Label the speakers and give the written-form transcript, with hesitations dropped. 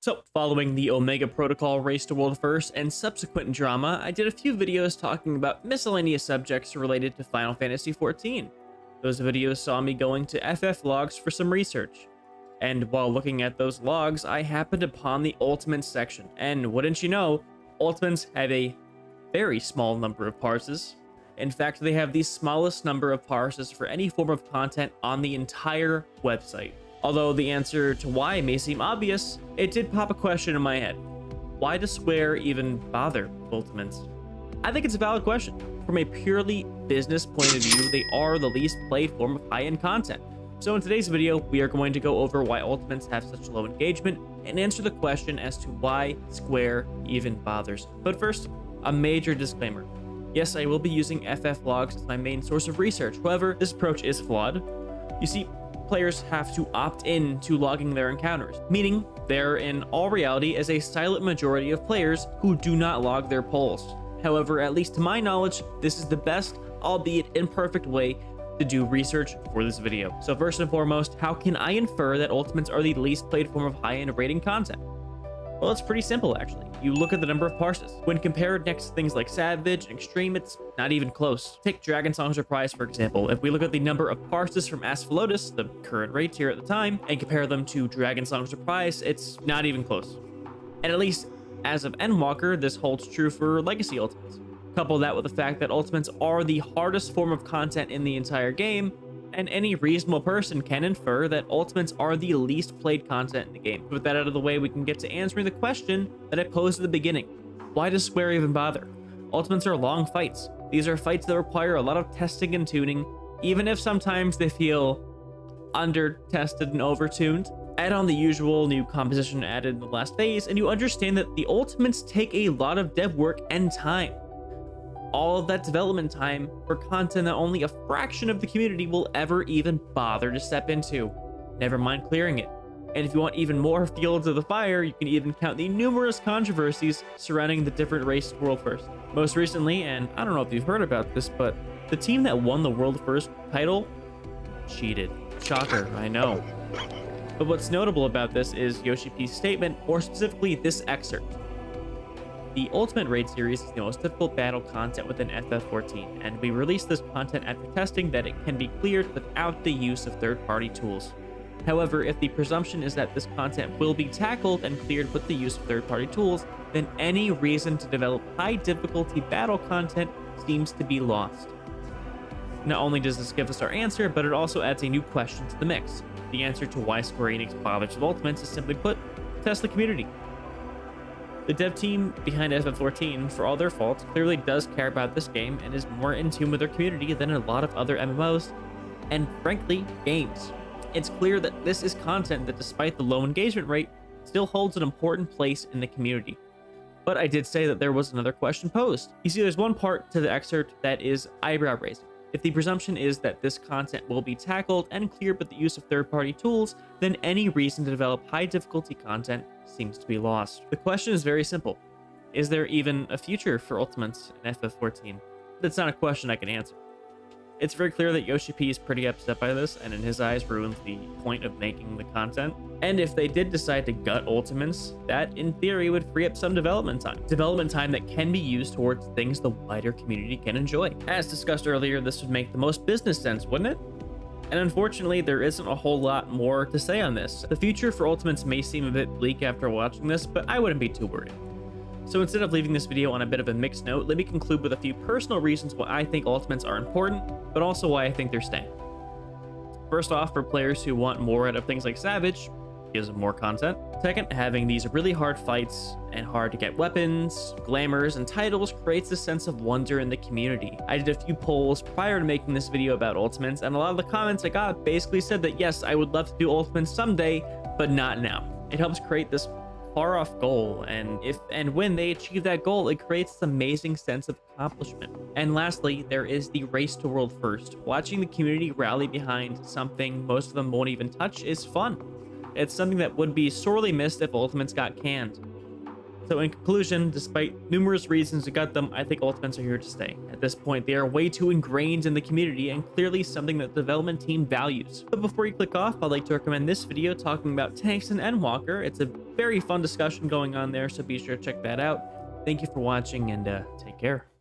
Speaker 1: So, following the Omega Protocol Race to World First and subsequent drama, I did a few videos talking about miscellaneous subjects related to Final Fantasy XIV. Those videos saw me going to FF logs for some research. And while looking at those logs, I happened upon the Ultimates section. And wouldn't you know, Ultimates have a very small number of parses. In fact, they have the smallest number of parses for any form of content on the entire website. Although the answer to why may seem obvious, it did pop a question in my head. Why does Square even bother with Ultimates? I think it's a valid question. From a purely business point of view, they are the least played form of high-end content. So in today's video, we are going to go over why Ultimates have such low engagement and answer the question as to why Square even bothers. But first, a major disclaimer. Yes, I will be using FF logs as my main source of research. However, this approach is flawed. You see, players have to opt in to logging their encounters, meaning there in all reality is a silent majority of players who do not log their polls. However, at least to my knowledge, this is the best, albeit imperfect way to do research for this video. So first and foremost, how can I infer that Ultimates are the least played form of high-end rating content? Well, it's pretty simple actually. You look at the number of parses. When compared next to things like Savage and Extreme, it's not even close. Take Dragon Song Surprise, for example. If we look at the number of parses from Asphalodus, the current rate tier at the time, and compare them to Dragon Song Surprise, it's not even close. And at least as of Endwalker, this holds true for Legacy Ultimates. Couple that with the fact that Ultimates are the hardest form of content in the entire game, and any reasonable person can infer that Ultimates are the least played content in the game. With that out of the way, we can get to answering the question that I posed at the beginning. Why does Square even bother? Ultimates are long fights. These are fights that require a lot of testing and tuning, even if sometimes they feel under-tested and over-tuned. Add on the usual new composition added in the last phase, and you understand that the Ultimates take a lot of dev work and time. All of that development time for content that only a fraction of the community will ever even bother to step into. Never mind clearing it. And if you want even more fuel to the fire, you can even count the numerous controversies surrounding the different races to World First. Most recently, and I don't know if you've heard about this, but the team that won the World First title cheated. Shocker, I know. But what's notable about this is Yoshi P's statement, or specifically this excerpt. The Ultimate Raid series is the most difficult battle content within FF14, and we released this content after testing that it can be cleared without the use of third-party tools. However, if the presumption is that this content will be tackled and cleared with the use of third-party tools, then any reason to develop high-difficulty battle content seems to be lost. Not only does this give us our answer, but it also adds a new question to the mix. The answer to why Square Enix bothers with Ultimates is simply put, test the community. The dev team behind FF14, for all their faults, clearly does care about this game and is more in tune with their community than a lot of other MMOs, and frankly, games. It's clear that this is content that, despite the low engagement rate, still holds an important place in the community. But I did say that there was another question posed. You see, there's one part to the excerpt that is eyebrow-raising. If the presumption is that this content will be tackled and cleared with the use of third-party tools, then any reason to develop high-difficulty content seems to be lost. The question is very simple. Is there even a future for Ultimates in FF14? That's not a question I can answer. It's very clear that Yoshi P is pretty upset by this, and in his eyes ruins the point of making the content. And if they did decide to gut Ultimates, that in theory would free up some development time. Development time that can be used towards things the wider community can enjoy. As discussed earlier, this would make the most business sense, wouldn't it? And unfortunately, there isn't a whole lot more to say on this. The future for Ultimates may seem a bit bleak after watching this, but I wouldn't be too worried. So instead of leaving this video on a bit of a mixed note, let me conclude with a few personal reasons why I think Ultimates are important, but also why I think they're staying. First off, for players who want more out of things like Savage, gives them more content. Second, having these really hard fights and hard to get weapons, glamours, and titles creates a sense of wonder in the community. I did a few polls prior to making this video about Ultimates, and a lot of the comments I got basically said that yes, I would love to do Ultimates someday, but not now. It helps create this far-off goal, and if and when they achieve that goal, it creates this amazing sense of accomplishment. And lastly, there is the race to World First. Watching the community rally behind something most of them won't even touch is fun. It's something that would be sorely missed if Ultimates got canned. So in conclusion, despite numerous reasons to gut them, I think ultimates are here to stay. At this point, they are way too ingrained in the community and clearly something that the development team values. But before you click off, I'd like to recommend this video talking about tanks and Endwalker. It's a very fun discussion going on there, so be sure to check that out. Thank you for watching, and take care.